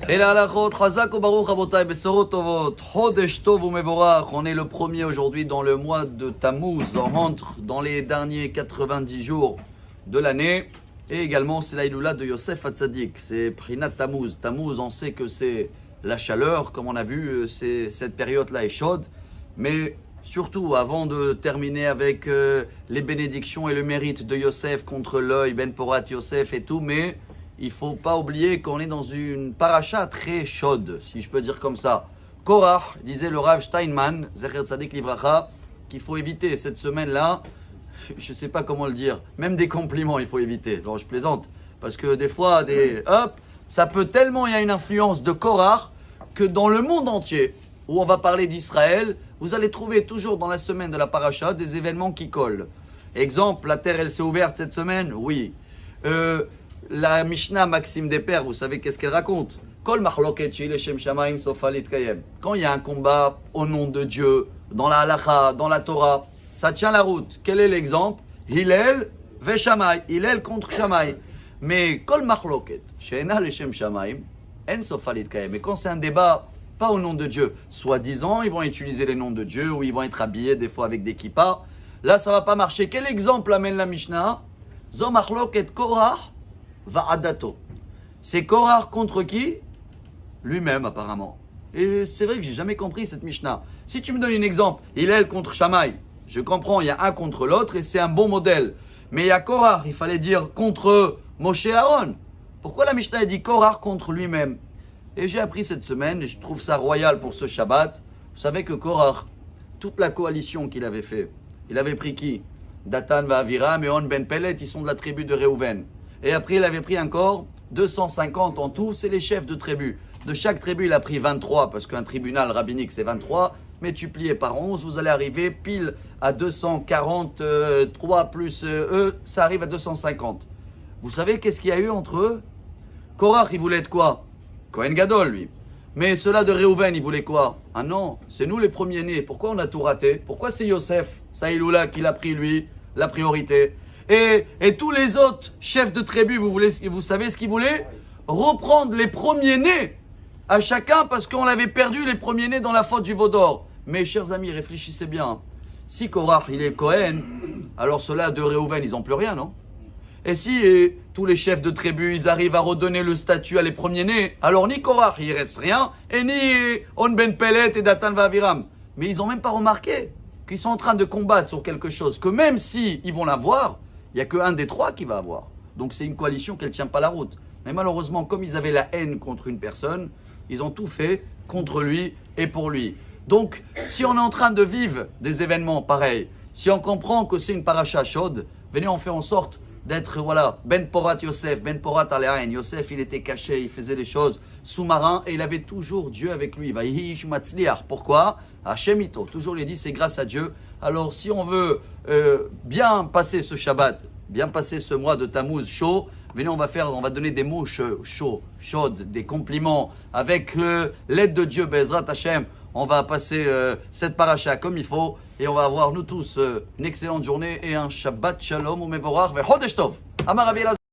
Et la halachot, chazak ou baruch rabotai, besorot tovot, chodesh tov ou mevorach. On est le premier aujourd'hui dans le mois de Tammuz. On rentre dans les derniers 90 jours de l'année. Et également, c'est la Iloula de Yosef Hatzadik. C'est Prinat Tammuz. Tammuz, on sait que c'est la chaleur. Comme on a vu, cette période-là est chaude. Mais surtout, avant de terminer avec les bénédictions et le mérite de Yosef contre l'œil, Ben Porat Yosef et tout, mais il ne faut pas oublier qu'on est dans une paracha très chaude, si je peux dire comme ça. Korach, disait le Rav Steinman, Zecher Tzadik Livracha, qu'il faut éviter cette semaine-là. Je ne sais pas comment le dire, même des compliments il faut éviter. Alors je plaisante, parce que des fois, ça peut tellement, il y a une influence de Korach, que dans le monde entier, où on va parler d'Israël, vous allez trouver toujours dans la semaine de la paracha des événements qui collent. Exemple, la terre elle s'est ouverte cette semaine, oui. La Mishnah Maxime des Pères, vous savez qu'est-ce qu'elle raconte? Kol machloket shel Shem Shamaim sofa litkayem. Quand il y a un combat au nom de Dieu, dans la halacha, dans la Torah, ça tient la route. Quel est l'exemple? Hillel ve Shammai. Hillel contre Shammai. Mais kol machloket she'ena le Shem Shamaim en sofa litkayem. Mais quand c'est un débat pas au nom de Dieu, soi-disant, ils vont utiliser les noms de Dieu ou ils vont être habillés des fois avec des kippas. Là, ça va pas marcher. Quel exemple amène la Mishnah? Zo machloket Korach Va'adato. C'est Korach contre qui? Lui-même apparemment. Et c'est vrai que j'ai jamais compris cette Mishnah. Si tu me donnes un exemple, Hillel contre Shammai, je comprends, il y a un contre l'autre et c'est un bon modèle. Mais il y a Korach, il fallait dire contre Moshe Aaron. Pourquoi la Mishnah a dit Korach contre lui-même? Et j'ai appris cette semaine, et je trouve ça royal pour ce Shabbat. Vous savez que Korach, toute la coalition qu'il avait fait, il avait pris qui? Datan, Va'aviram et On Ben Pelet, ils sont de la tribu de Réhouven. Et après, il avait pris encore 250 en tout, c'est les chefs de tribu. De chaque tribu, il a pris 23, parce qu'un tribunal rabbinique, c'est 23. Multiplié par 11, vous allez arriver pile à 243 plus eux, ça arrive à 250. Vous savez qu'est-ce qu'il y a eu entre eux? Korach, il voulait être quoi? Kohen Gadol, lui. Mais ceux-là de Réhouven, ils voulaient quoi? Ah non, c'est nous les premiers-nés. Pourquoi on a tout raté? Pourquoi c'est Yosef, Saïloula, qui l'a pris, lui, la priorité? Et tous les autres chefs de tribu, vous savez ce qu'ils voulaient? Reprendre les premiers-nés à chacun parce qu'on avait perdu les premiers-nés dans la faute du veau d'or. Mais chers amis, réfléchissez bien. Si Korach, il est Cohen, alors ceux-là de Réhouven, ils n'ont plus rien, non? Et si tous les chefs de tribu, ils arrivent à redonner le statut à les premiers-nés, alors ni Korach, il ne reste rien, et ni On Ben Pelet et Datan Va'aviram. Mais ils n'ont même pas remarqué qu'ils sont en train de combattre sur quelque chose, que même si ils vont l'avoir, il n'y a qu'un des trois qui va avoir. Donc c'est une coalition qui ne tient pas la route. Mais malheureusement, comme ils avaient la haine contre une personne, ils ont tout fait contre lui et pour lui. Donc, si on est en train de vivre des événements pareils, si on comprend que c'est une paracha chaude, venez, on fait en sorte d'être, Ben Porat Yosef, Ben Porat Alehain. Yosef, il était caché, il faisait les choses sous-marins et il avait toujours Dieu avec lui. Vayish Matzliach. Pourquoi? Hashem Ito. Toujours il dit, c'est grâce à Dieu. Alors, si on veut bien passer ce Shabbat, bien passer ce mois de Tammuz chaud, venez, on va donner des mots chaudes, des compliments avec l'aide de Dieu, Bezrat Hashem. On va passer cette paracha comme il faut et on va avoir nous tous une excellente journée et un Shabbat Shalom ou Mevorach ve Chodesh Tov. Amar Rabbi Elazar.